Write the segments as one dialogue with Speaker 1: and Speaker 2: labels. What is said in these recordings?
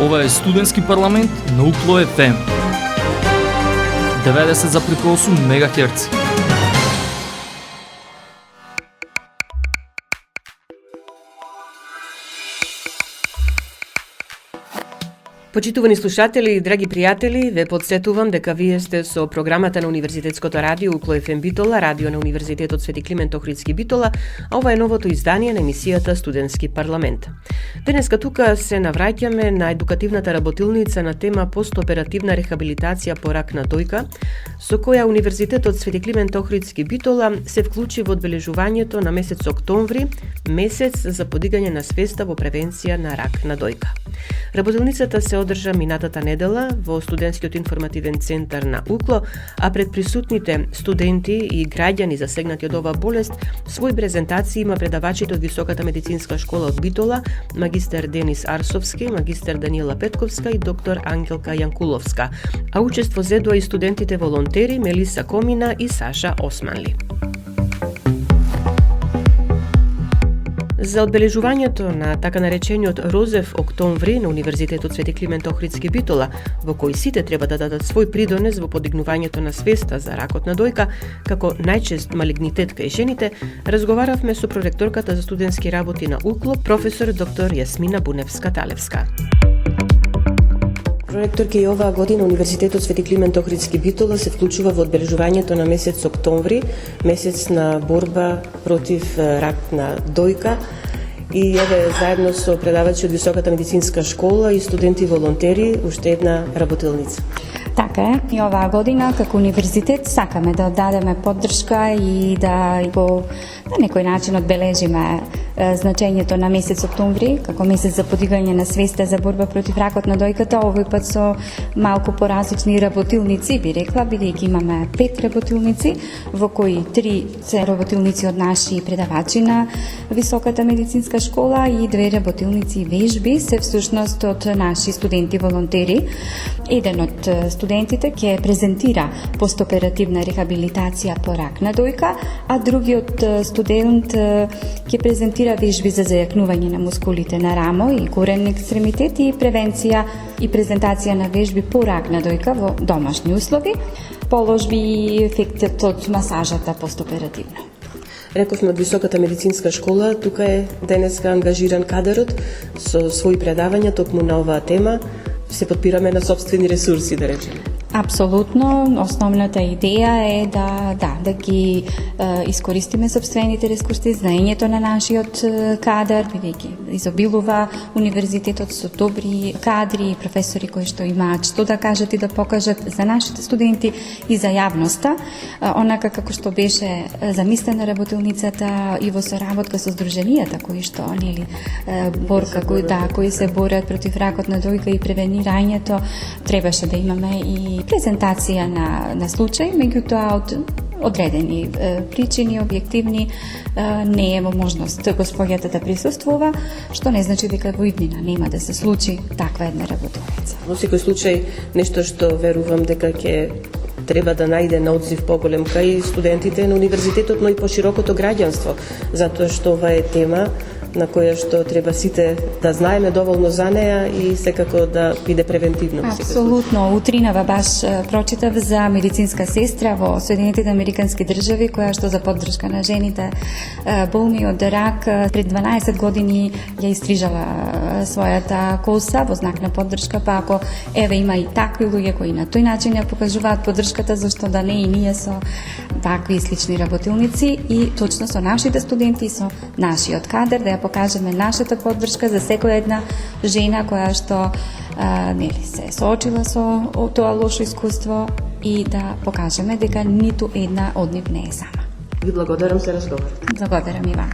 Speaker 1: Ова е студентски парламент на UKLO FM 90,8 МHz.
Speaker 2: Почитувани слушатели и драги пријатели, ве подсетувам дека вие сте со програмата на Универзитетското радио UKLO FM Битола, радио на Универзитетот Свети Климент Охридски Битола, а ова е новото издание на емисијата Студентски парламент. Денеска тука се навраќаме на едукативната работилница на тема постоперативна рехабилитација по рак на дојка, со која Универзитетот Свети Климент Охридски Битола се вклучи во одбележувањето на месец октомври, месец за подигање на свеста во превенција на рак на дојка. Работилницата се одржа минатата недела во студентскиот информативен центар на UKLO, а пред присутните студенти и граѓани засегнати од оваа болест, свој презентации има предавачите од Високата медицинска школа од Битола, магистер Денис Арсовски, магистер Даниела Петковска и доктор Ангелка Јанкуловска, а учество зедоа и студентите волонтери Мелиса Комина и Саша Османли. За одбележувањето на така наречениот Розев октомври на Универзитетот Свети Климент Охридски Битола, во кој сите треба да дадат свој придонес во подигнувањето на свеста за ракот на дојка, како најчест малигнитет кај жените, разговаравме со проректорката за студентски работи на UKLO, професор доктор Јасмина Буневска-Талевска. Проректорке, и оваа година Универзитетот Свети Климент Охридски Битола се вклучува во одбележувањето на месец октомври, месец на борба против рак на дојка. И еве заедно со предавачи од Високата медицинска школа и студенти волонтери уште една работилница.
Speaker 3: Така е, и оваа година како универзитет сакаме да дадеме поддршка и да го на некој начин одбележиме значењето на месец октомври како месец за подигање на свеста за борба против ракот на дојката, овој пат со малку поразлични работилници, би рекла, бидејќи имаме 5 работилници, во кои 3 се работилници од наши предавачи на Високата медицинска школа и 2 работилници вежби се всушност од наши студенти волонтери. Еден од студентите ќе презентира постоперативна рехабилитација по рак на дојка, а другиот студент ќе презентира вежби за зајакнување на мускулите на рамо и корен екстремитет и превенција и презентација на вежби по рак на дојка во домашни услови, положби и ефектот од масажата постоперативно.
Speaker 2: Рековме од Високата медицинска школа, тука е денеска ангажиран кадрот со своји предавања токму на оваа тема. Се подпираме на собствени ресурси, да речеме.
Speaker 3: Апсолутно, основната идеја е да ги искористиме собствените ресурси, знаењето на нашиот кадар, бидејќи изобилува универзитетот со добри кадри и професори кои што имаат што да кажат и да покажат за нашите студенти и за јавноста, онака како што беше замислена работилницата и во соработка со здруженијата кои што кои се борат против ракот на дојка и превенирањето, требаше да имаме и презентација на случај, меѓутоа од одредени причини, објективни, не е во можност господјата да присуствува, што не значи дека во иднина нема да се случи таква една работилница.
Speaker 2: Во секој случај, нешто што верувам дека ќе треба да најде на одзив поголем кај студентите на универзитетот, но и поширокото граѓанство, затоа што ова е тема на која што треба сите да знаеме доволно за неа и секако да биде превентивно.
Speaker 3: Апсолутно. Утринава баш прочитав за медицинска сестра во Соединетите Американски држави, која што за поддршка на жените болни од рак пред 12 години ја истрижала својата коса во знак на поддршка, па ако еве има и такви луѓе кои на тој начин ја покажуваат поддршката, зашто да не и ние со такви и слични работилници и точно со нашите студенти и со нашиот кадар да ја покажеме нашата поддршка за секоја една жена која што се соочила со тоа лошо искуство и да покажеме дека ниту една од нив не е сама.
Speaker 2: Ви благодарам за разговорот.
Speaker 3: Благодарам и вам.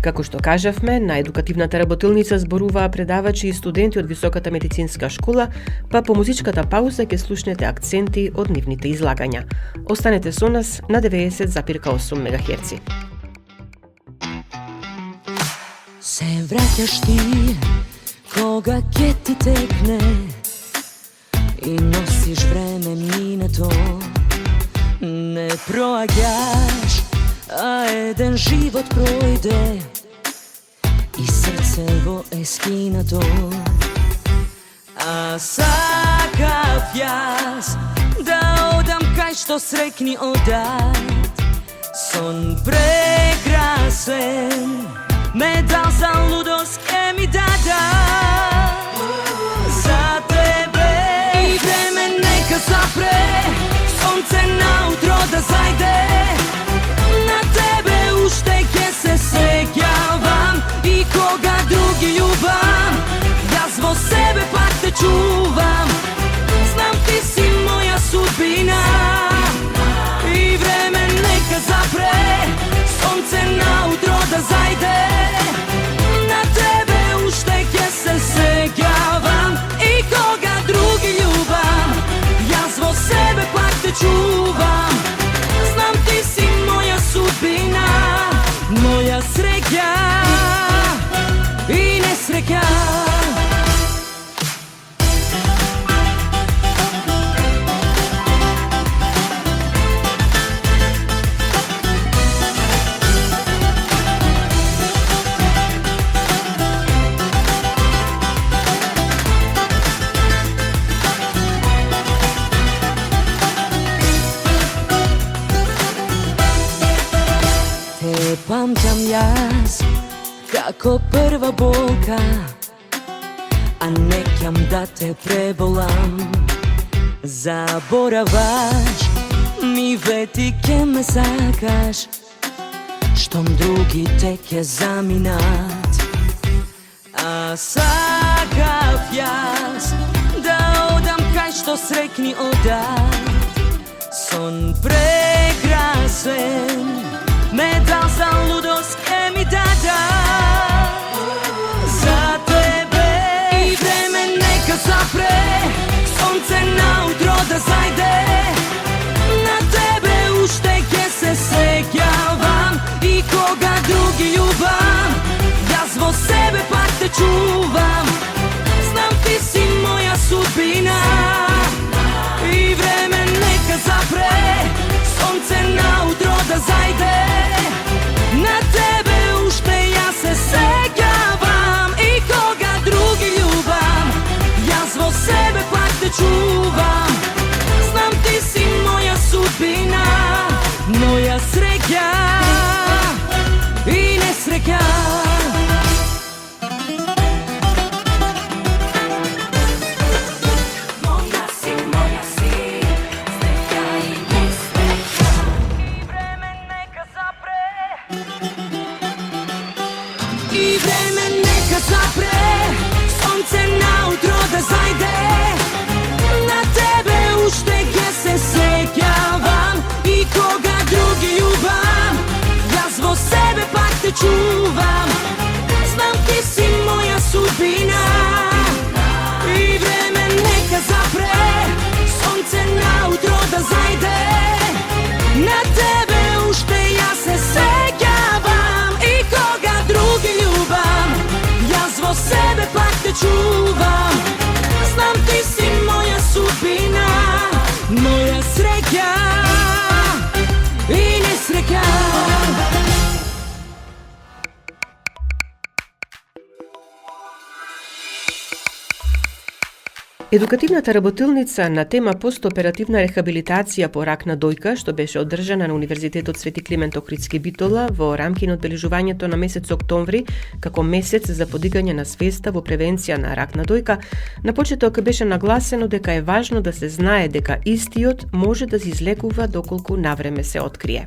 Speaker 2: Како што кажавме, на едукативната работилница зборуваа предавачи и студенти од Високата медицинска школа, па по музичката пауза ќе слушнете акценти од нивните излагања. Останете со нас на 90,8 МHz.
Speaker 4: Се враќаш ти кога ќе ти текне и носиш време минато, не проаѓаш, а еден живот пројде се во ескинато. А сакав јас да одам кај што срекни одат. Сон прекрасен, медал за лудост ке ми дада. За тебе и време нека запре, сонце наутро да зајде. На тебе уште ке се сеќавам и кога други љубам, јас во себе пак те чувам. Знам ти си моја судбина и време нека запре, сонце наутро да зајде. На тебе уште ке се сеќавам и кога други љубам, јас во себе пак те чувам. Знам ти си моја судбина, моја среќа и несреќа. Памтам јас како прва болка, а не ќам да те преболам. Забораваш, ми вети ке ме сакаш, штом другите ке заминат. А сакав јас да одам кај што срекни одат. Сон прекрасен, медал за лудост ке ми дада. За тебе и време нека запре, сонце наутро да зајде. На тебе уште ке се сеќавам и кога други љубам, јас во себе пак те чувам. Знам ти си моја судбина и време нека запре, сонце наутро да зајде. На тебе уште јас се сеќавам и кога други љубам, јас во себе пак те чувам. Знам ти си моја судбина, моја среќа и несреќа. Чувам, знам ти си моја судбина и време нека запре, сонце наутро да зајде. На тебе уште јас се сеќавам и кога други љубам, јас во себе пак те чувам. Знам ти си моја судбина, моја среќа и несреќа.
Speaker 2: Едукативната работилница на тема постоперативна рехабилитација по рак на дојка, што беше одржана на Универзитетот Свети Климент Охридски Битола во рамки на одбележувањето на месец октомври како месец за подигање на свеста во превенција на рак на дојка, на почеток беше нагласено дека е важно да се знае дека истиот може да се излекува доколку навреме се открие.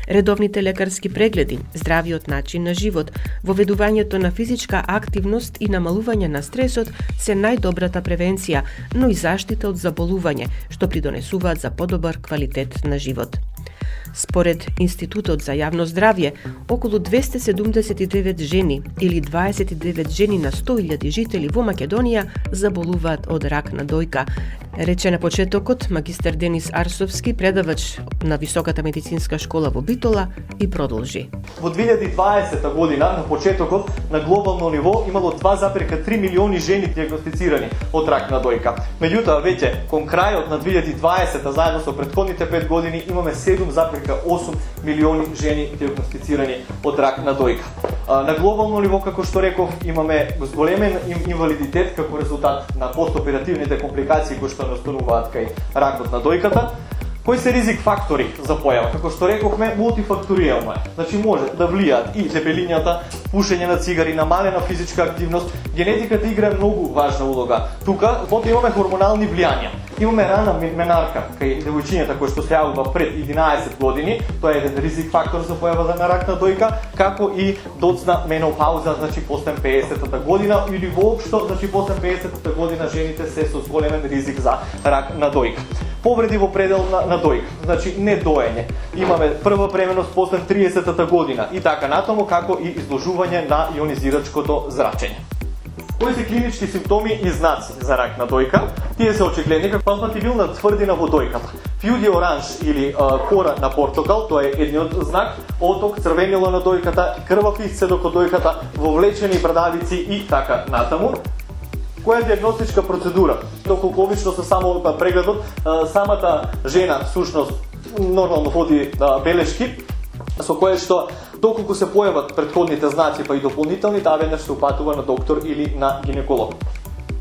Speaker 2: Редовните лекарски прегледи, здравиот начин на живот, воведувањето на физичка активност и намалување на стресот се најдобрата превенција, но и заштита од заболување, што придонесуваат за подобар квалитет на живот. Според Институтот за јавно здравје, околу 279 жени или 29 жени на 100.000 жители во Македонија заболуваат од рак на дојка, рече на почетокот магистер Денис Арсовски, предавач на Високата медицинска школа во Битола, и продолжи.
Speaker 5: Во 2020 година, на почетокот, на глобално ниво имало 2,3 милиони жени диагностицирани од рак на дојка. Меѓутоа, веќе кон крајот на 2020, заедно со претходните 5 години, имаме 7,8 милиони жени диагностицирани од рак на дојка. На глобално ниво, како што реков, имаме големен инвалидитет како резултат на постоперативните компликации кои што настануваат кај ракот на дојката. Кои се ризик фактори за појава? Како што рекохме, мултифакторијално е. Значи може да влијаат и дебелињата, пушење на цигари, намалена физичка активност. Генетиката играе многу важна улога. Тука потоа имаме хормонални влијања. Имаме рана менарка кај девојчињата кои што се јавува пред 11 години, тоа е еден ризик фактор за појава на рак на дојка, како и доцна менопауза, значи после 50-та година или воопшто, значи после 50-та година жените се со големен ризик за рак на дојка. Повреди во предел на дојка, значи не доење. Имаме прва бременост после 30-та година и така натаму, како и изложување на ионизирачкото зрачење. Кои се клинички симптоми и знаци за рак на дојка? Тие се очигледни како палпатибилна тврдина во дојката. Фјуди оранж или кора на портокал, тоа е едниот знак, оток, црвенило на дојката, крвав исцедок од дојката, вовлечени брадавици и така натаму. Која е диагностичка процедура? Доколку обично со само прегледот, самата жена всушност нормално води белешки, со кое што доколку се појават претходните знаци па и дополнителни, таа веднаш се упатува на доктор или на гинеколог.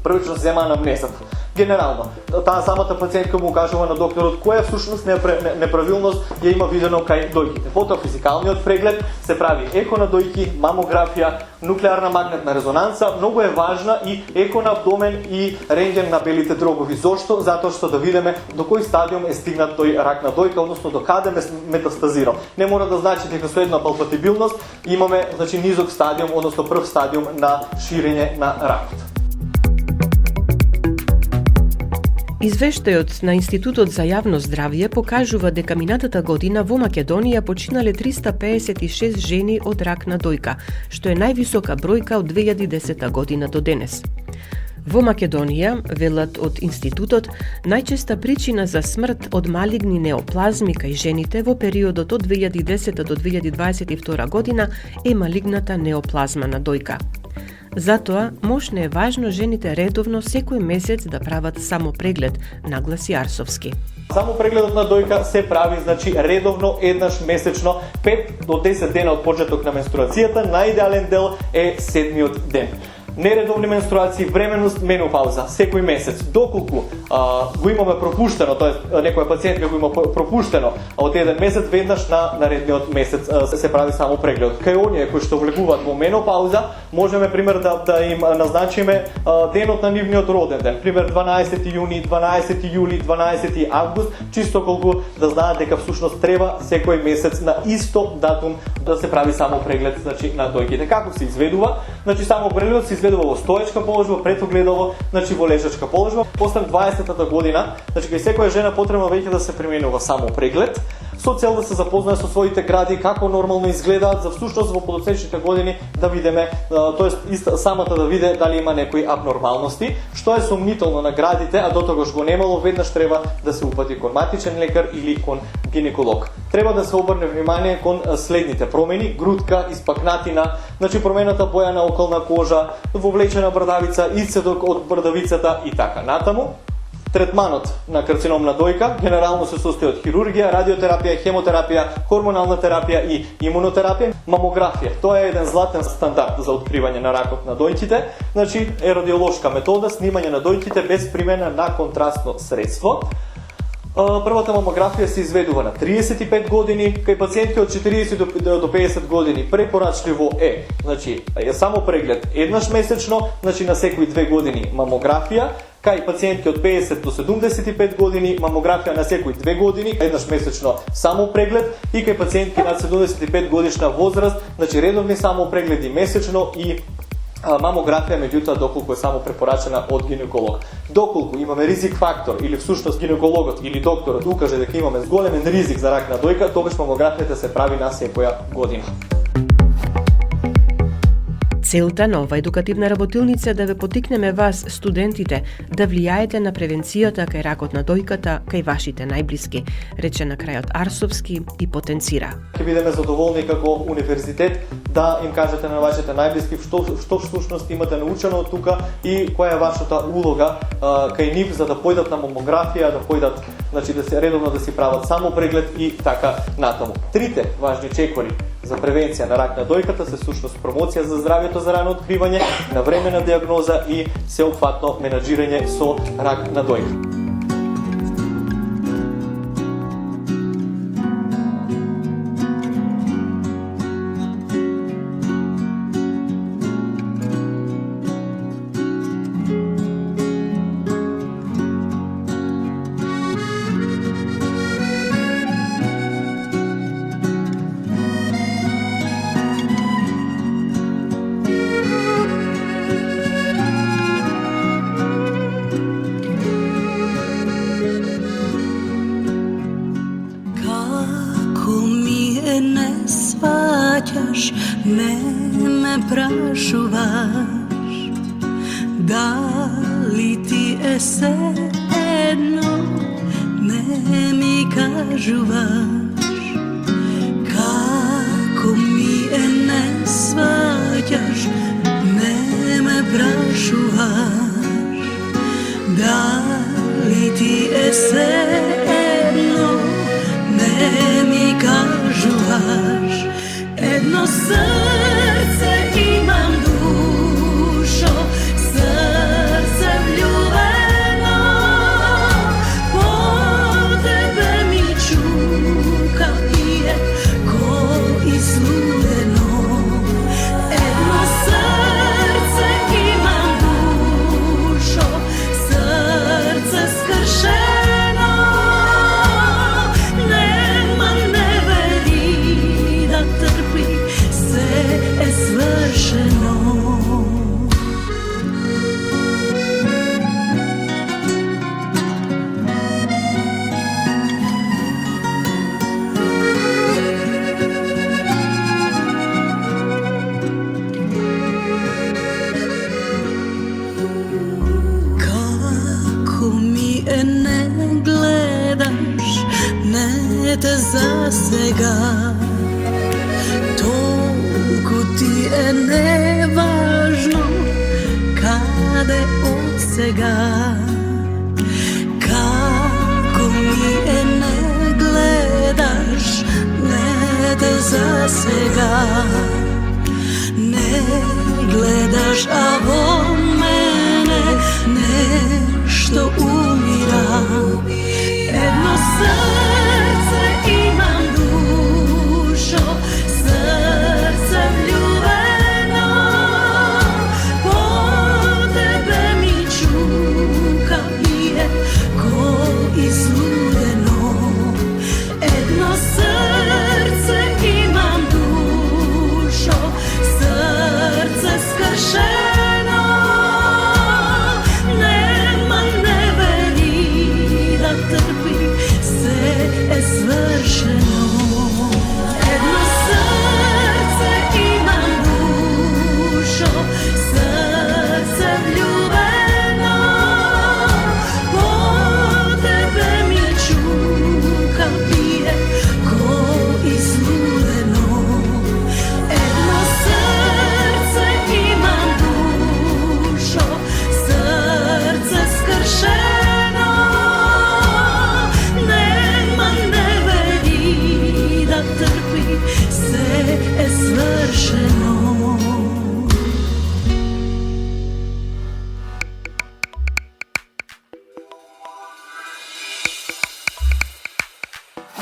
Speaker 5: Првично се зема анамнезата. Генерално, таа самата пациентка му кажува на докторот која всушност неправилност ја има видено кај дојките. Потоа физикалниот преглед се прави еко на дојки, мамографија, нуклеарна магнетна резонанца, многу е важна и еко на абдомен и рентген на белите дробови. Зошто? Затоа што да видиме до кој стадиум е стигнат тој рак на дојка, односно до каде метастазирал. Не мора да значи дека со една палпатибилност имаме значи низок стадиум, односно прв стадиум на ширење на ракот.
Speaker 2: Извештајот на Институтот за јавно здравје покажува дека минатата година во Македонија починале 356 жени од рак на дојка, што е највисока бројка од 2010 година до денес. Во Македонија, велат од Институтот, најчеста причина за смрт од малигни неоплазми кај жените во периодот од 2010 до 2022 година е малигната неоплазма на дојка. Затоа, мошне е важно жените редовно секој месец да прават само преглед, нагласи Арсовски.
Speaker 5: Само прегледот на дојка се прави значи редовно еднаш месечно, 5 до 10 дена од почеток на менструацијата, најидеален дел е 7-миот ден. Нередовни менструации, временност, менопауза, секој месец. Доколку го имаме пропуштено, тоа некоја пациентка го има пропуштено од еден месец, веднаш на наредниот месец се прави само преглед. Кај оние кои што влегуваат во менопауза, можеме пример да им назначиме денот на нивниот роден ден, пример 12 јуни, 12 јули, 12 август, чисто колку да знаат дека всушност треба секој месец на исто датум да се прави само преглед значи на дојките. Како се изведува? Значи само прегледот се изведува во стоечка положба, пред огледало, значи во лежачка положба. После 20-та година, значи кај секоја жена потребно веќе да се применува само преглед, со цел да се запознае со своите гради, како нормално изгледаат, за всушност во подоцнечните години да видиме, тоест самата да види дали има некои абнормалности, што е сомнително на градите, а дотогаш го немало, веднаш треба да се упати кон матичен лекар или кон гинеколог. Треба да се обрне внимание кон следните промени: грудка, испакнатина, значи промената боја на околна кожа, вовлечена брадавица, исцедок од брадавицата и така натаму. Третманот на карцином на дојка генерално се состои од хирургија, радиотерапија, хемотерапија, хормонална терапија и имунотерапија. Мамографија, тоа е еден златен стандард за откривање на ракот на дојките. Значи е радиолошка метода, снимање на дојките без примена на контрастно средство. Првата мамографија се изведува на 35 години, кај пациентки од 40 до 50 години препорачливо е, значи е само преглед еднаш месечно, значи на секои 2 години мамографија, кај пациентки од 50 до 75 години мамографија на секои 2 години, еднаш месечно само преглед, и кај пациентки над 75 годишна возраст, значи редовни само прегледи месечно и мамографија, меѓутоа доколку е само препорачена од гинеколог. Доколку имаме ризик фактор или всушност гинекологот или докторот укаже дека имаме големен ризик за рак на дојка, тогаш мамографијата се прави на секоја година.
Speaker 2: Целта на ова едукативна работилница е да ве потикнеме вас, студентите, да влијаете на превенцијата кај ракот на дојката кај вашите најблиски, рече на крајот Арсовски и потенцира.
Speaker 5: Ќе бидеме задоволни како универзитет да им кажете на вашите најблиски што всушност имате научено од тука и која е вашата улога кај нив за да појдат на мамографија, да појдат, значи да се редовно да си прават само преглед и така натаму. Трите важни чекори за превенција на рак на дојката се сушност промоција за здравјето за рано откривање, навремена диагноза и сеопфатно менаџирање со рак на дојка.
Speaker 4: Не ме прашуваш дали ти е се едно, не ми кажуваш како ми е не сваќаш, не ме прашуваш дали ти е се едно, не ми кажуваш. Едно срце имам, душо, срце влюбено, по тебе ми чука пие ко излудено. Едно срце имам, душо, срце скршено, нема не вери да трпи, се е свршено. Како ми е не гледаш, не те засега, толку ти е неважно каде од сега. Како ми е не гледаш, не те засега, не гледаш, а во мене нешто умира. Едно срце имам, душо, срце влюбено, по тебе ми чука пие ко излудено. Едно срце имам, душо, срце скршено, нема не вери да трпи, се е свршено. Едно срце имам, душо, срце влюбено, по тебе ми чука пие ко излудено. Едно срце имам, душо, срце скршено, нема не вери да трпи, се е свршено.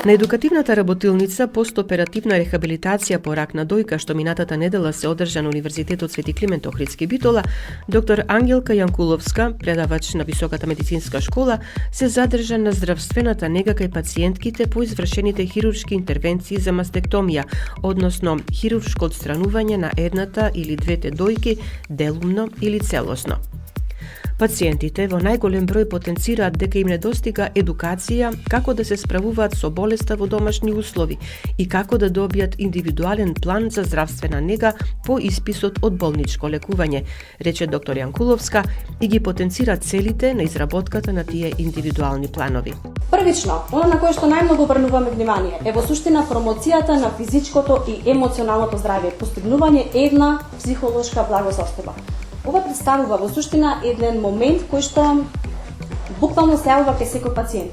Speaker 2: На едукативната работилница постоперативна рехабилитација по рак на дојка, што минатата недела се одржа на Универзитетот Свети Климент Охридски Битола, доктор Ангелка Јанкуловска, предавач на Високата медицинска школа, се задржа на здравствената нега кај пациентките по извршените хируршки интервенции за мастектомија, односно хируршко отстранување на едната или двете дојки делумно или целосно. Пациентите во најголем број потенцираат дека им недостига едукација како да се справуваат со болеста во домашни услови и како да добијат индивидуален план за здравствена нега по исписот од болничко лекување, рече доктор Јанкуловска и ги потенцира целите на изработката на тие индивидуални планови.
Speaker 6: Првично, оно на кое што најмногу обрнуваме внимание е во суштина промоцијата на физичкото и емоционалното здравје, постигнување една психолошка благосостојба. Ова представува во суштина еден момент кој што буквално се јавува кај секој пациент.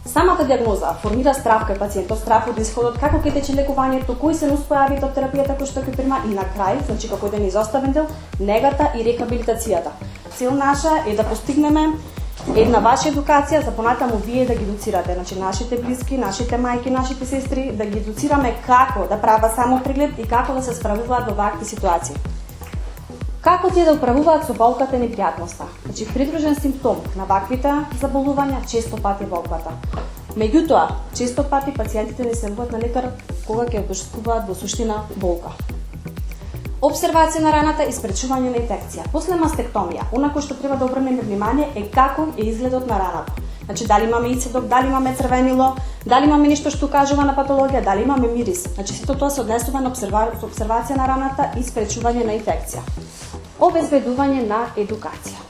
Speaker 6: Самата диагноза формира страв кај пациентот, страв од исходот, како ќе тече лекувањето, кои се нуспојавите од терапијата кој што ќе прима и на крај, значи како еден изоставен дел, негата и рехабилитацијата. Цел наша е да постигнеме една ваша едукација за понатаму вие да ги едуцирате, значи нашите блиски, нашите мајки, нашите сестри, да ги едуцираме како да прават само преглед и како да се справуваат во вакви ситуации. Како тие да управуваат со болката и непријатноста? Значи, придружен симптом на ваквите заболувања често пати е болката. Меѓутоа, често пати пациентите не се јавуваат на лекар кога ќе обоштуваат во суштина болка. Обсервација на раната и спречување на инфекција. После мастектомија, она кој што треба да обрнеме внимание е како е изгледот на раната. Значи, дали имаме ицедок, дали имаме црвенило, дали имаме нешто што укажува на патологија, дали имаме мирис. Значи, сето тоа се однесува на обсервација на раната и спречување на инфекција. Обезбедување на едукација.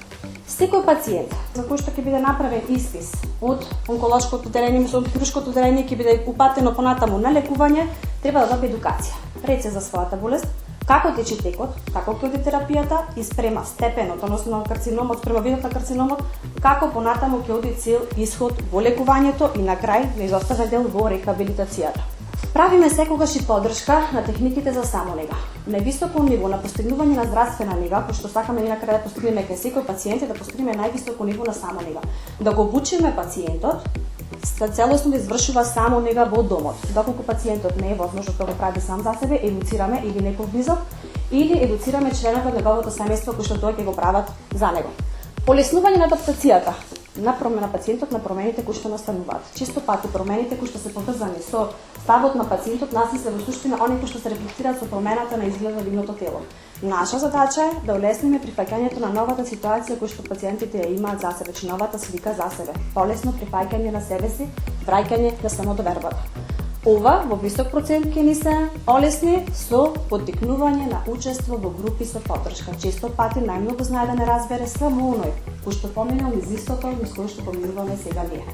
Speaker 6: Секој пациент за кој што ќе биде направен испис од онколошкото одделение, од хируршкото одделение ќе биде упатено понатаму на лекување, треба да добие едукација. Рече за својата болест, како тече текот, како ќе оди терапијата и спрема степенот, односно карциномот, спрема видот на карциномот, како понатаму ќе оди цел исход во лекувањето и на крај на изоставен дел во рехабилитацијата. Правиме секогаш и поддршка на техниките за самонега. Највисоко ниво на постигнување на здравствена нега, кој што сакаме на крај да постигнеме кај секој пациент, да постигнеме највисоко ниво на самонега. Да го обучиме пациентот целосно да извршува самонега во домот. Доколку пациентот не е возможно да го прави сам за себе, едуцираме или некој близок, или едуцираме членове од неговото семејство кои што тоа ќе го прават за него. Полеснување на адаптацијата на пациентот на промените кои што настануваат. Често пати промените кои што се поврзани со ставот на пациентот наси се во суштина оние кои што се рефлектираат со промената на изгледот на нивното тело. Наша задача е да улесниме прифаќањето на новата ситуација која што пациентите ја имаат за себе, че новата слика за себе. Полесно прифаќање на себе си, враќање на самодовербата. Ова во висок процент ќе ни се олесни со поттикнување на учество во групи со поддршка. Често пати најмногу знае да не разбере само оној кој што поминал низ истото низ кој што поминуваме сега ние.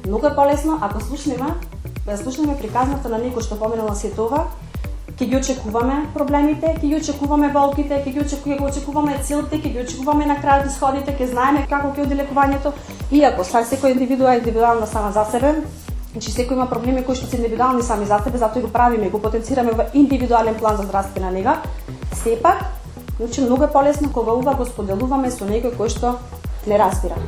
Speaker 6: Многу е полесно ако слушнеме приказната на некој што поминал на сето ова, ќе ги очекуваме проблемите, ќе ги очекуваме болките, ќе ги очекуваме целите, ќе ги очекуваме на крајот исходите, ќе знаеме како ќе оди лекувањето, иако секој индивидуално сама за себе. Значи секој има проблеми кои што се индивидуални сами за себе, затоа и го правиме и го потенцираме во индивидуален план за здравствена нега. Сепак, значи многу е полесно кога ова го споделуваме со некој кој што не разбира.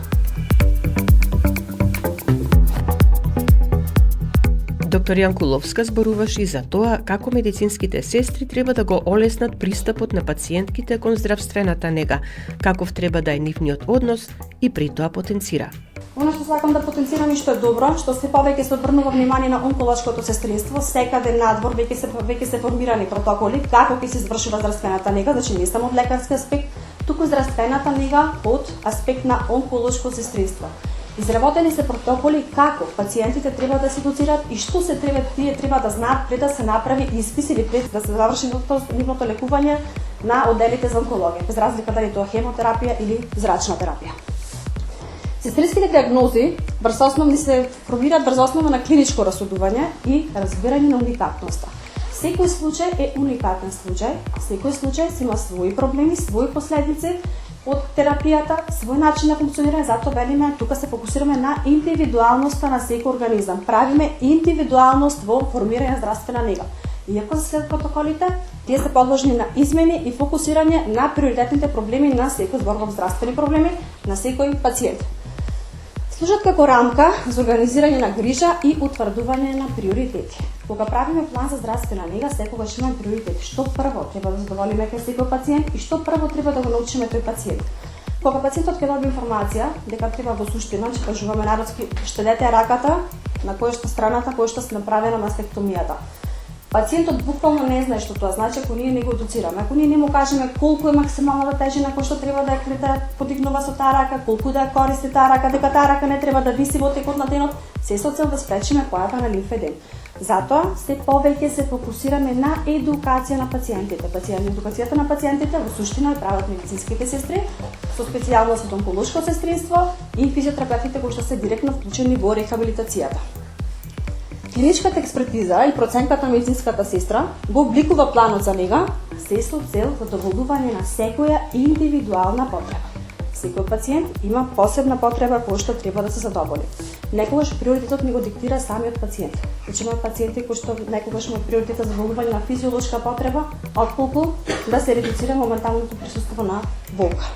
Speaker 2: Доктор Јанкуловска зборуваше и за тоа како медицинските сестри треба да го олеснат пристапот на пациентките кон здравствената нега, каков треба да е нивниот однос и при тоа потенцира.
Speaker 6: Оно што сакам да потенцирам и што е добро, што се повеќе се обрнува внимание на онколошкото сестринство, секаде надвор веќе се формирани протоколи како ќе се извршува здравствената нега, значи не само од лекарски аспект, туку здравствената нега од аспект на онколошко сестринство. Изработени се протоколи како пациентите треба да се едуцираат и што се треба да знаат пред да се направи испис или пред да се заврши нивното лекување на одделите за онкологија, без разлика дали тоа хемотерапија или зрачна терапија. Сестринските диагнози се формираат врз основа на клиничко расудување и разбирање на уникатноста. Секој случај е уникатен случај, секој случај си има своји проблеми, своји последици од терапијата, свој начин на функционирање, затоа велиме, тука се фокусираме на индивидуалноста на секој организам. Правиме индивидуалност во формирање на здравствена нега. Иако се следат протоколите, тие се подложни на измени и фокусирање на приоритетните проблеми на секој зборувам здравствени проблеми на секој пациент. Служат како рамка за организирање на грижа и утврдување на приоритети. Кога правиме план за здравствена нега, секогаш имаме приоритети. Што прво треба да задоволиме кај секој пациент и што прво треба да го научиме тој пациент. Кога пациентот ќе добие информација дека треба во суштина, че кажуваме народски, штедете раката на која што страната која што се направена мастектомијата. Пациентот буквално не знае што тоа значи ако ние не го едуцираме. Ако ние не му кажеме колку е максималната тежина која што треба да ја подигнува со таа рака, колку да ја користи таа рака, дека таа рака не треба да виси во текот на денот, се со цел да спречиме појава на лимфедем. Затоа се повеќе се фокусираме на едукација на пациентите. Едукацијата на пациентите во суштина ја прават медицинските сестри со специјалност од онколошко сестринство и физиотерапевтите кои што се директно вклучени во рехабилитацијата. Клиничката експертиза и проценката на медицинската сестра го обликува планот за нега се со цел задоволување на секоја индивидуална потреба. Секој пациент има посебна потреба која што треба да се задоволи. некогаш приоритетот ни го диктира самиот пациент. Значи има пациенти кои што некогаш му приоритетот задоволување на физиолошка потреба, отколку да се редуцира моменталното присуство на болка.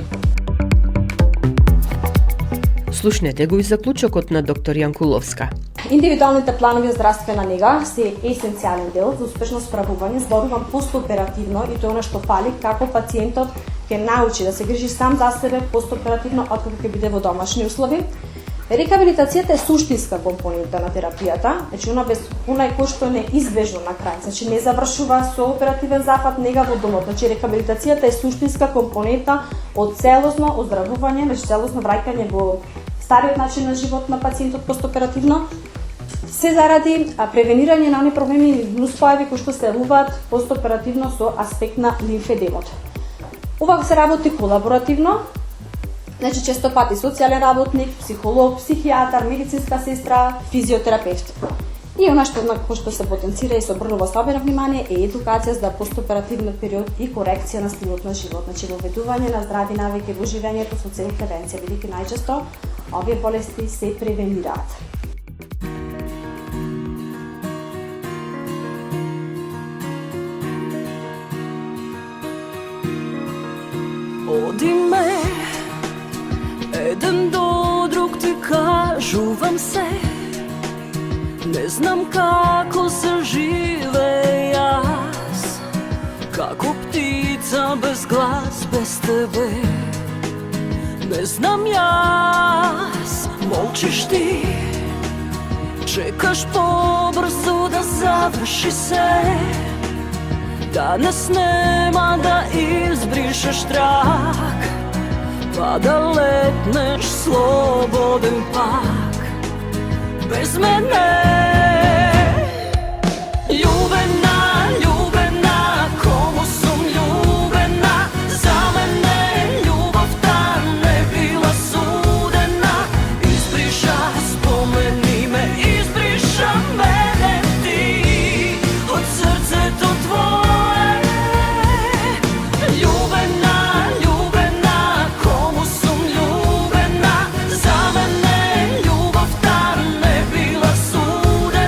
Speaker 2: Слушнете го и заклучокот на доктор Јанкуловска.
Speaker 6: Индивидуалните планови за здравствена нега се есенцијален дел за успешно справување, зборувам постоперативно и тоа е што фали како пациентот ќе научи да се грижи сам за себе постоперативно откако ќе биде во домашни услови. Рехабилитацијата е суштинска компонента на терапијата, значи она е кој што е неизбежно на крај, значи не завршува со оперативен зафат нега во домот, значи рехабилитацијата е суштинска компонента од целосно оздравување, значи целосно враќање во стариот начин на живот на пациентот постоперативно, се заради превенирање на оние проблеми и нуспојави кои што се јавуваат постоперативно со аспект на лимфедемот. Ова се работи колаборативно, значи често пати социјален работник, психолог, психијатар, медицинска сестра, физиотерапевт. И она што на кој што се потенцира и се обрнува особено внимание е едукација за постоперативниот период и корекција на стилот на живот, значи воведување на здрави навики во живењето со цел превенција, бидејќи најчесто овие болести се превенираат.
Speaker 4: Оди ме, еден до друг ти кажувам се. Не знам како се живее јас, како птица без глас, без тебе. Не знам јас, молчиш ти, чекаш побрзо да заврши се. Данес нема да избришеш трак, па да летнеш слободен пак без мене. Љубена, љубена, кому сум љубена, за мене љубовта не била судена. Избриша, спомени ме, избриша мене ти од срцето твое. Љубена, љубена, кому сум љубена, за мене љубовта не била судена.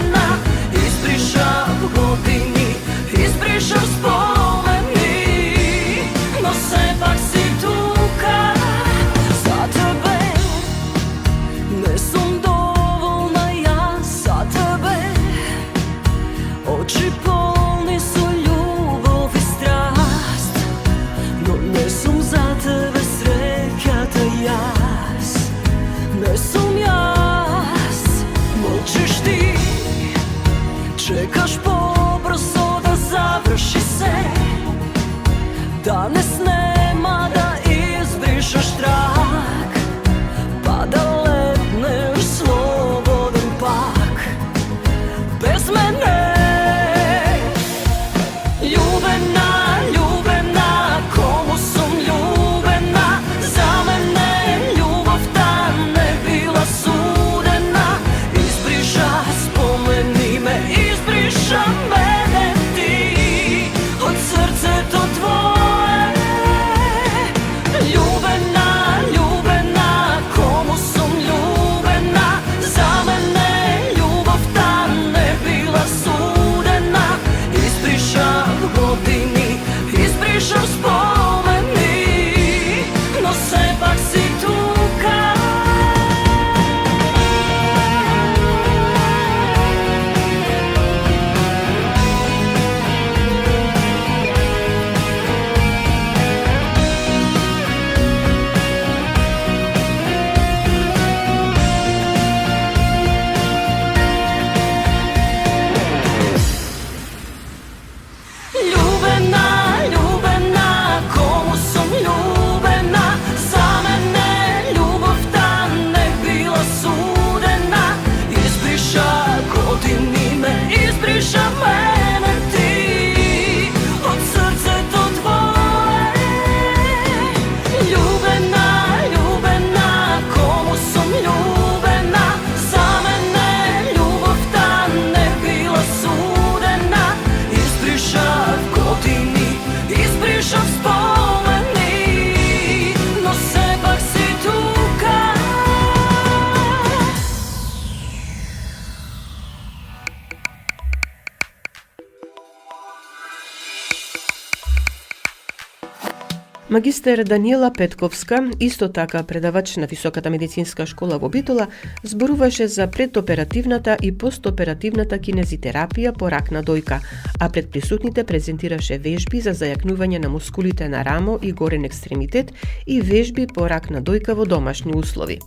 Speaker 2: Магистер Даниела Петковска, исто така предавач на Високата медицинска школа во Битола, зборуваше за предоперативната и постоперативната кинезитерапија по рак на дојка, а пред присутните презентираше вежби за зајакнување на мускулите на рамо и горен екстремитет и вежби по рак на дојка во домашни услови.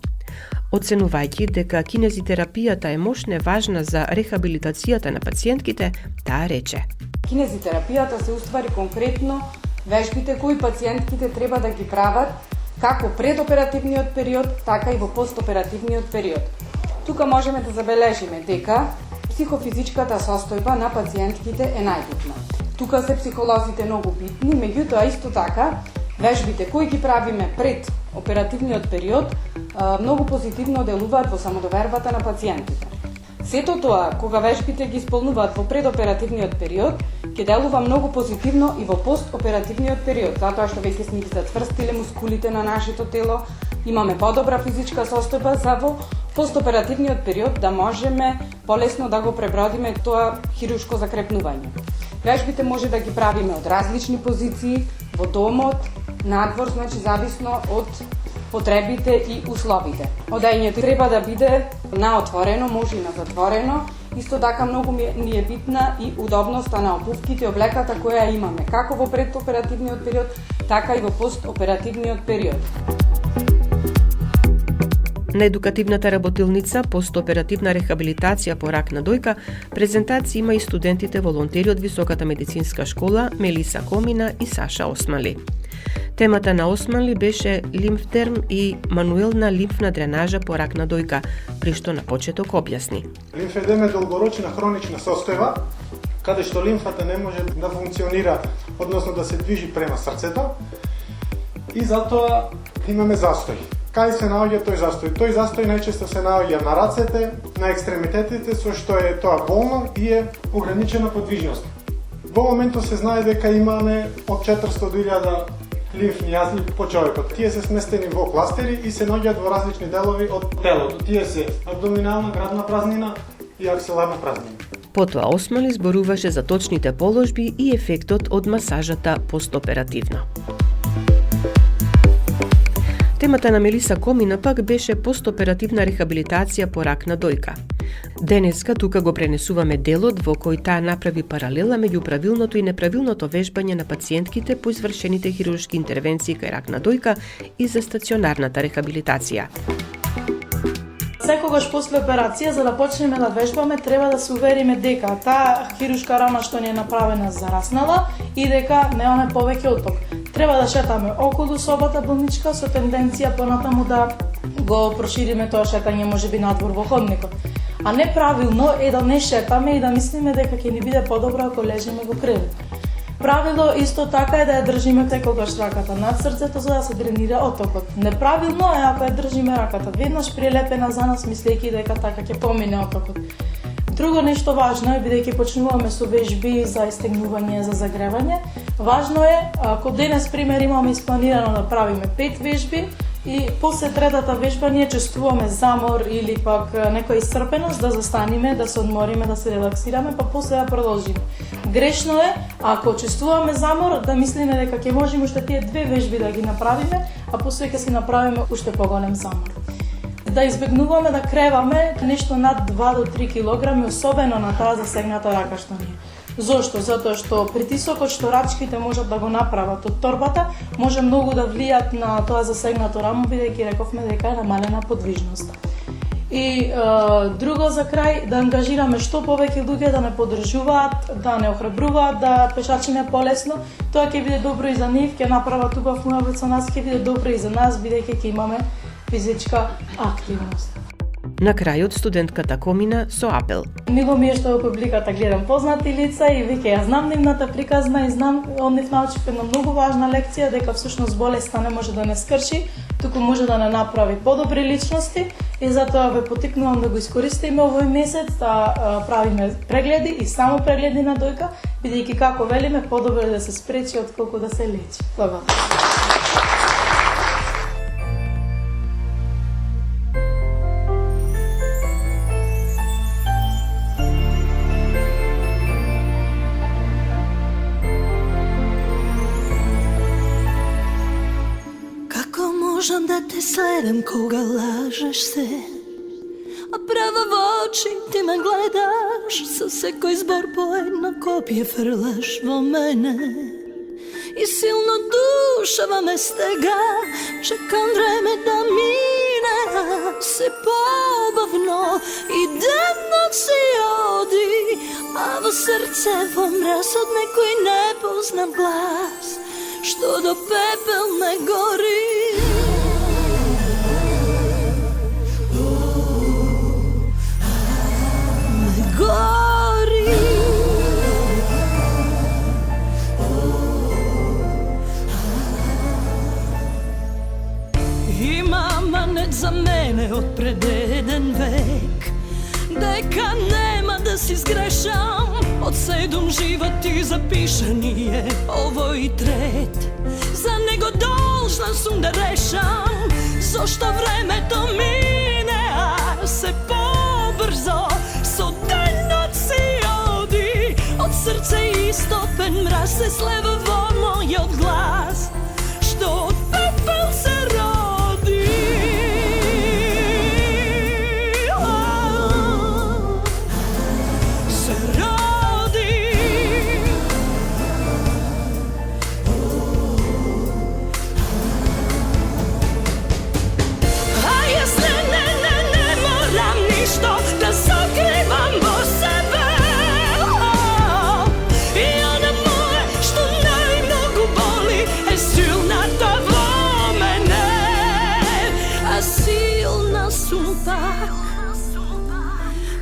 Speaker 2: Оценувајќи дека кинезитерапијата е мощна важна за рехабилитацијата на пациентките, таа рече:
Speaker 7: Кинезитерапијата се уствари конкретно вежбите кои пациентките треба да ги прават како предоперативниот период, така и во постоперативниот период. Тука можеме да забележиме дека психофизичката состојба на пациентките е најбитна. Тука се психолозите многу битни, меѓутоа исто така вежбите кои ги правиме пред оперативниот период многу позитивно делуваат во самодовербата на пациентите. Сето тоа, кога вежбите ги исполнуваат во предоперативниот период, ќе делува многу позитивно и во постоперативниот период, затоа што веќе сме ги затврстиле мускулите на нашето тело, имаме подобра физичка состојба за во постоперативниот период да можеме полесно да го пребродиме тоа хируршко закрепнување. Вежбите може да ги правиме од различни позиции, во домот, надвор, значи зависно од потребите и условите. Одењето треба да биде на отворено, може и на затворено. Исто така многу ни е битна и удобноста на обувките и облеката која имаме, како во предоперативниот период, така и во постоперативниот период.
Speaker 2: На едукативната работилница постоперативна рехабилитација по рак на дојка презентација има и студентите волонтери од Високата медицинска школа Мелиса Комина и Саша Османли. Темата на Османли беше лимфдерм и мануелна лимфна дренажа по рак на дојка, при што на почеток објасни.
Speaker 8: Лимфедем е долгорочна хронична состојба, каде што лимфата не може да функционира, односно да се движи према срцето, и затоа имаме застој. Кај се наоѓа тој застој? Тој застој најчесто се наоѓа на рацете, на екстремитетите, со што е тоа болно и е ограничена подвижност. Во моментот се знае дека имаме од 400 до 1000 лимфни јазви по човекот. Тие се сместени во кластери и се наоѓаат во различни делови од телото. Тие се абдоминална градна празнина и акселарна празнина.
Speaker 2: Потоа Османли зборуваше за точните положби и ефектот од масажата постоперативно. Темата на Мелиса Комина пак беше постоперативна рехабилитација по рак на дојка. Денеска тука го пренесуваме делот во кој таа направи паралела меѓу правилното и неправилното вежбање на пациентките по извршените хируршки интервенции кај рак на дојка и за стационарната рехабилитација.
Speaker 9: Секогаш после операција, за да почнеме да вежбаме, треба да се увериме дека таа хируршка рана што ни е направена зараснала и дека немаме повеќе отток. Треба да шетаме околу собата болничка со тенденција понатаму да го прошириме тоа шетање можеби надвор во ходникот. А неправилно е да не шетаме и да мислиме дека ќе ни биде подобро ако лежиме во кревет. Правило исто така е да ја држиме секогаш раката над срцето за да се дренира оттокот. Неправилно е ако ја држиме раката веднаш прилепена за нас мислејќи дека така ќе помине оттокот. Друго нешто важно е, бидејќи почнуваме со вежби за истегнување, за загревање, важно е, ако денес пример имаме испланирано да правиме 5 вежби и после третата вежба ние чувствуваме замор или пак некоја исцрпеност, да застаниме, да се одмориме, да се релаксираме, па после да продолжиме. Грешно е, ако чувствуваме замор, да мислиме дека ќе можеме уште тие 2 вежби да ги направиме, а после ќе си направиме уште поголем замор. Да избегнуваме да креваме нешто над 2 до 3 килограми, особено на таа засегната рака што ни е. Зошто? Затоа што притисокот што рачките можат да го направат од торбата може многу да влијат на тоа засегнато рамо, бидејќи рековме дека е намалена подвижноста. И друго за крај, да ангажираме што повеќе луѓе да не поддржуваат, да не охрабруваат, да пешачиме полесно. Тоа ќе биде добро и за нив, ќе направат убав муабет со нас, ќе биде добро и за нас, бидејќи ќе имаме физичка активност.
Speaker 2: На крајот студентката Комина со апел.
Speaker 9: Мило ми е што во публиката гледам познати лица и веќе ја знам нивната приказна и знам од нив научив една многу важна лекција дека всушност болеста не може да не скрши, туку може да не направи подобри личности и затоа ве поттикнувам да го искористиме овој месец да правиме прегледи и само прегледи на дојка, бидејќи како велиме подобро да се спречи отколку да се лечи. Благодарам.
Speaker 4: možam da te sledam koga lažeš se, a pravo v oči ti me gledaš, sa sekoj zbor po jedno kopje frlaš vo mene. I silno dušava me stega, čekam vreme da mine, a se pobavno i davno si odi, a vo srce vo mraz od nekoj nepoznat glas, što do pepel ne gori. Ne gori. Ima manet za mene od pred jedan vek, deka nema da si zgrešam, od 7 životi zapišani je ovo i tret. Za nego dolžna sam da rešam, zašto vreme to mine, a se pobrzo so den noci odi, od srce istopen mraz se slevo moj od glas, što od pepel se rodi.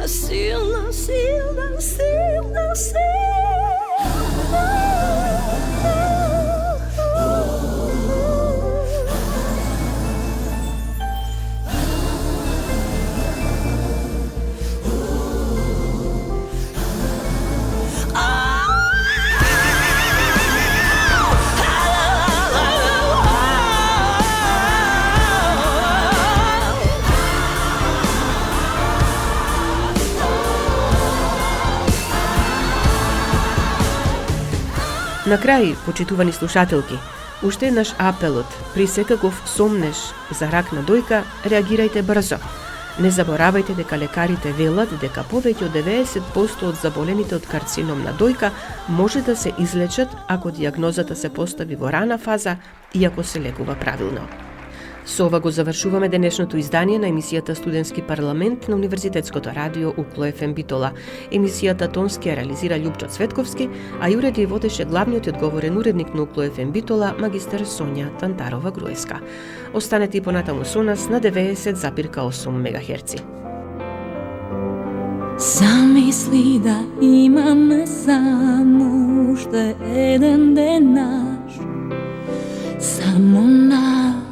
Speaker 4: Silna, silna, silna, silna.
Speaker 2: На крај, почитувани слушателки, уште еднаш апелот, при секаков сомнеш за рак на дојка, реагирајте брзо. Не заборавајте дека лекарите велат дека повеќе од 90% од заболените од карцином на дојка може да се излечат ако дијагнозата се постави во рана фаза и ако се лекува правилно. Со ова го завршуваме денешното издание на емисијата Студентски парламент на Универзитетското радио УКЛО ФМ Битола. Емисијата тонски ја реализира Љупчо Цветковски, а ја уреди и водеше главниот и одговорен уредник на УКЛО ФМ Битола, магистер Сонја Тантарова Груевска. Останете и понатаму со нас на 90,8 МГц.
Speaker 4: Замисли да имаме само уште еден ден наш, само наш.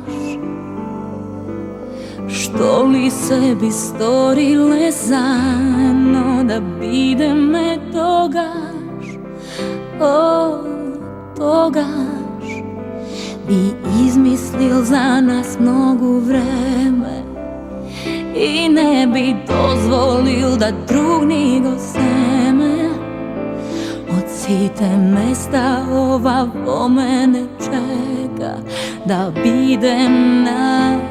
Speaker 4: Што ли се би сториле заедно да бидеме тогаш, о, тогаш би измислил за нас многу време и не би дозволил да друг ни го земе. Од сите места ова во мене чека да бидем наш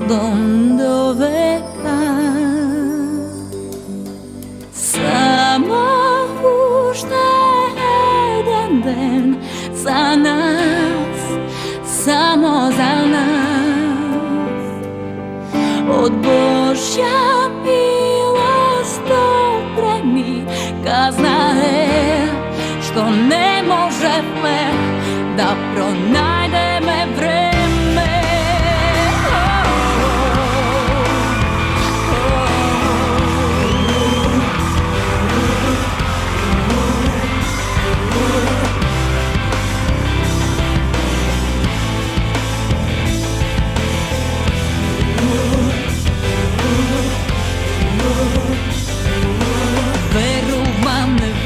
Speaker 4: дом до века. Само уште еден ден за нас, само за нас. Од Божја милост отпреми казна е, што не можевме да пронајдеме време.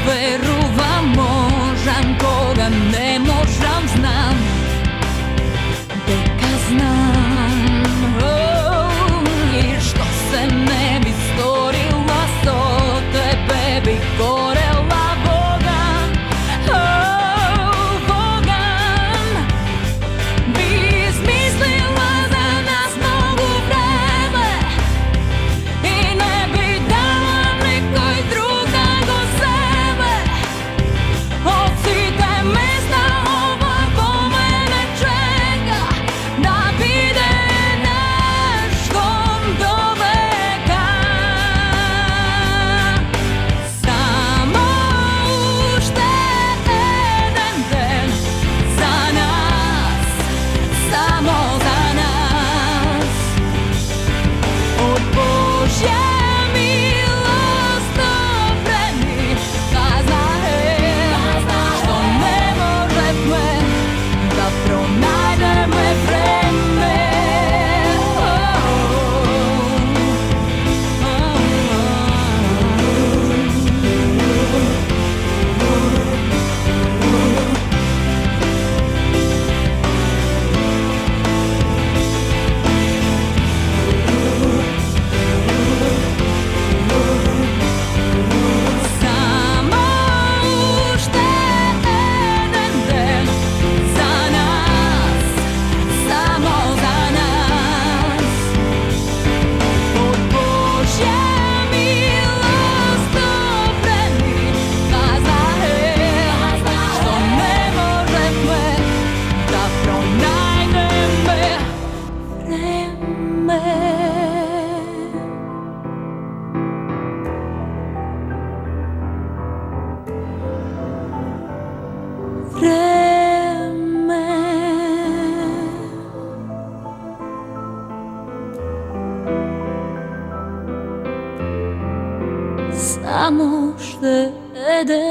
Speaker 4: Верувам, можам, кога не можам, знам. prevedem